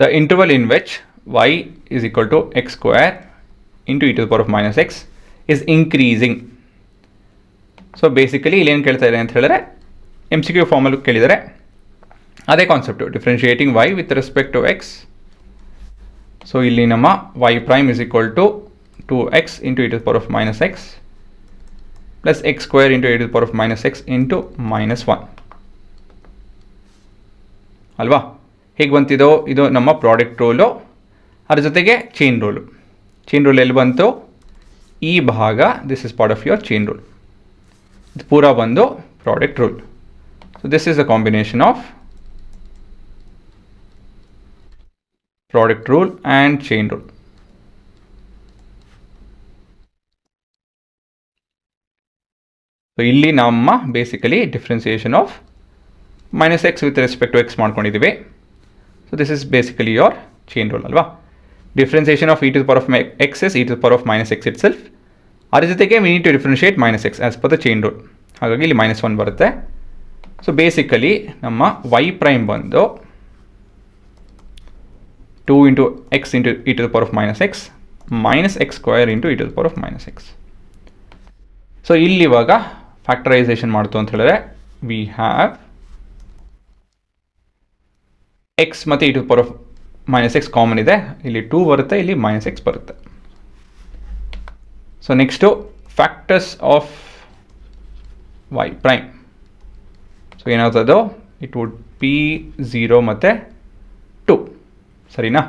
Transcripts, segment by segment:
The interval in which y is equal to x square into e to the power of minus x is increasing. So basically ಇಲ್ಲಿ ಏನು ಕೇಳ್ತಾ ಇದೆ ಅಂತ ಹೇಳಿದ್ರೆ M C Q ಫಾರ್ಮಲ್ಲಿ ಕೇಳಿದರೆ ಅದೇ concept differentiating y with respect to x. So ಇಲ್ಲಿ ನಮ್ಮ y prime is equal to 2x into e to the power of minus x plus x square into e to the power of minus x into -1 ಅಲ್ವಾ. ಹೇಗೆ ಬಂತಿದೋ ಇದು ನಮ್ಮ product rule, ಅದ್ರ ಜೊತೆಗೆ chain rule. Chain rule ಎಲ್ಲಿ ಬಂತು? ಈ ಭಾಗ this is part of your chain rule. ಇದು ಪೂರ ಬಂದು product rule. So this is the combination of product rule and chain rule. So ಇಲ್ಲಿ ನಮ್ಮ basically differentiation of minus x with respect to x ಮಾಡ್ಕೊಂಡಿದ್ದೀವಿ. So this is basically your chain rule ಅಲ್ವಾ. Differentiation of e to the power of x is e to the power of minus x itself. ಅದ್ರ ಜೊತೆಗೆ we need to differentiate minus x as per the chain rule. ಹಾಗಾಗಿ ಇಲ್ಲಿ -1 ಬರುತ್ತೆ. So basically ನಮ್ಮ y prime ಬಂದು 2 into x into e to the power of minus x minus x square into e to the power of minus x. So ಇಲ್ಲಿ ಇವಾಗ factorisation ಮಾಡ್ತು ಅಂತ ಹೇಳಿದ್ರೆ ವಿ ಹ್ಯಾವ್ ಎಕ್ಸ್ ಮತ್ತು e to the power of minus x common ಇದೆ, ಇಲ್ಲಿ 2 ಬರುತ್ತೆ, ಇಲ್ಲಿ -x ಬರುತ್ತೆ. So next factors of y prime. So ಏನಾಗ್ತದೋ ಇಟ್ ವುಡ್ ಬಿ 0 ಮತ್ತು 2 ಸರಿನಾ.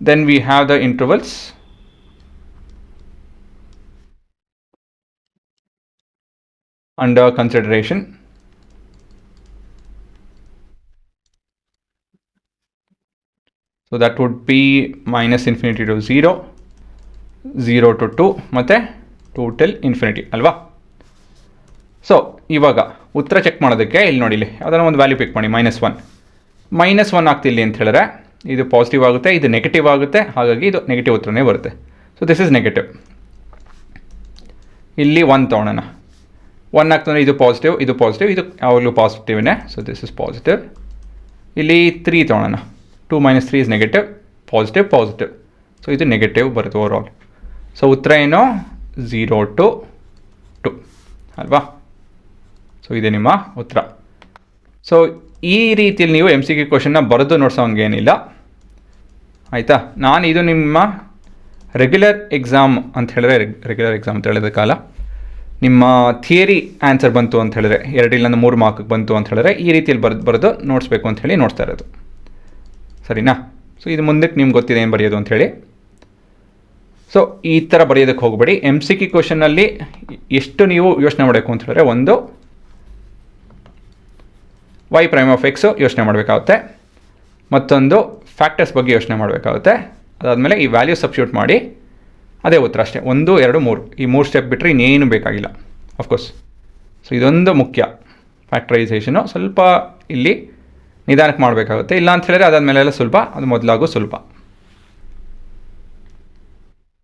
Then we have the intervals under consideration. So that would be minus infinity to 0, 0 to 2 ಮತ್ತು 2 till infinity ಅಲ್ವಾ. ಸೊ ಇವಾಗ ಉತ್ತರ ಚೆಕ್ ಮಾಡೋದಕ್ಕೆ ಇಲ್ಲಿ ನೋಡಿ, ಇಲ್ಲಿ ಯಾವುದಾದ್ರು ಒಂದು ವ್ಯಾಲ್ಯೂ ಪಿಕ್ ಮಾಡಿ. -1 ಆಗ್ತಿಲ್ಲ ಅಂತ ಹೇಳಿದ್ರೆ ಇದು ಪಾಸಿಟಿವ್ ಆಗುತ್ತೆ, ಇದು ನೆಗೆಟಿವ್ ಆಗುತ್ತೆ, ಹಾಗಾಗಿ ಇದು ನೆಗೆಟಿವ್ ಉತ್ತರನೇ ಬರುತ್ತೆ. So this is negative. ಇಲ್ಲಿ 1 ತೊಗೊಳೋಣ. 1 ಆಗ್ತಂದರೆ ಇದು ಪಾಸಿಟಿವ್, ಇದು ಯಾವಾಗಲೂ ಪಾಸಿಟಿವ್ನೇ. So this is positive. ಇಲ್ಲಿ 3 ತೊಗೊಳೋಣ. 2 - 3 is negative, positive. ಸೊ ಇದು ನೆಗೆಟಿವ್ ಬರುತ್ತೆ ಓವರ್ ಆಲ್. ಸೊ ಉತ್ತರ ಏನು? 0 to 2 ಅಲ್ವಾ. ಸೊ ಇದೆ ನಿಮ್ಮ ಉತ್ತರ. ಸೊ ಈ ರೀತಿಯಲ್ಲಿ ನೀವು MCQ ಕ್ವಶನ್ನ ಬರೆದು ನೋಡ್ಸೋಂಗೇನಿಲ್ಲ ಆಯಿತಾ. ನಾನು ಇದು ನಿಮ್ಮ ರೆಗ್ಯುಲರ್ ಎಕ್ಸಾಮ್ ಅಂತ ಹೇಳಿದ್ರೆ, ರೆಗ್ಯುಲರ್ ಎಕ್ಸಾಮ್ ಅಂತ ಹೇಳಿದ ಕಾಲ ನಿಮ್ಮ ಥಿಯರಿ ಆನ್ಸರ್ ಬಂತು ಅಂತ ಹೇಳಿದ್ರೆ 2 ಇಲ್ಲ 3 ಮಾರ್ಕ್ಗೆ ಬಂತು ಅಂತ ಹೇಳಿದ್ರೆ ಈ ರೀತಿಯಲ್ಲಿ ಬರೆದು ನೋಡಿಸ್ಬೇಕು ಅಂತ ಹೇಳಿ ನೋಡ್ತಾ ಇರೋದು ಸರಿನಾ. ಸೊ ಇದು ಮುಂದಕ್ಕೆ ನಿಮ್ಗೆ ಗೊತ್ತಿದೆ ಏನು ಬರೆಯೋದು ಅಂಥೇಳಿ. ಸೊ ಈ ಥರ ಬರೆಯೋದಕ್ಕೆ ಹೋಗಬೇಡಿ. MCQ ಕ್ವಶನಲ್ಲಿ ಎಷ್ಟು ನೀವು ಯೋಚನೆ ಮಾಡಬೇಕು ಅಂತ ಹೇಳಿದ್ರೆ, ಒಂದು y ಪ್ರೈಮ್ ಆಫ್ ಎಕ್ಸು ಯೋಚನೆ ಮಾಡಬೇಕಾಗುತ್ತೆ, ಮತ್ತೊಂದು ಫ್ಯಾಕ್ಟರ್ಸ್ ಬಗ್ಗೆ ಯೋಚನೆ ಮಾಡಬೇಕಾಗುತ್ತೆ. ಅದಾದಮೇಲೆ ಈ ವ್ಯಾಲ್ಯೂ ಸಬ್ಸ್ಟಿಟ್ಯೂಟ್ ಮಾಡಿ ಅದೇ ಉತ್ತರ ಅಷ್ಟೇ. 1, 2, 3 ಈ 3 ಸ್ಟೆಪ್ ಬಿಟ್ಟರೆ ಇನ್ನೇನು ಬೇಕಾಗಿಲ್ಲ ಆಫ್ಕೋರ್ಸ್. ಸೊ ಇದೊಂದು ಮುಖ್ಯ. ಫ್ಯಾಕ್ಟರೈಸೇಷನು ಸ್ವಲ್ಪ ಇಲ್ಲಿ ನಿಧಾನಕ್ಕೆ ಮಾಡಬೇಕಾಗುತ್ತೆ. ಇಲ್ಲ ಅಂತ ಹೇಳಿದ್ರೆ ಅದಾದಮೇಲೆಲ್ಲ ಸುಲಭ, ಅದು ಮೊದಲಾಗೂ ಸುಲಭ.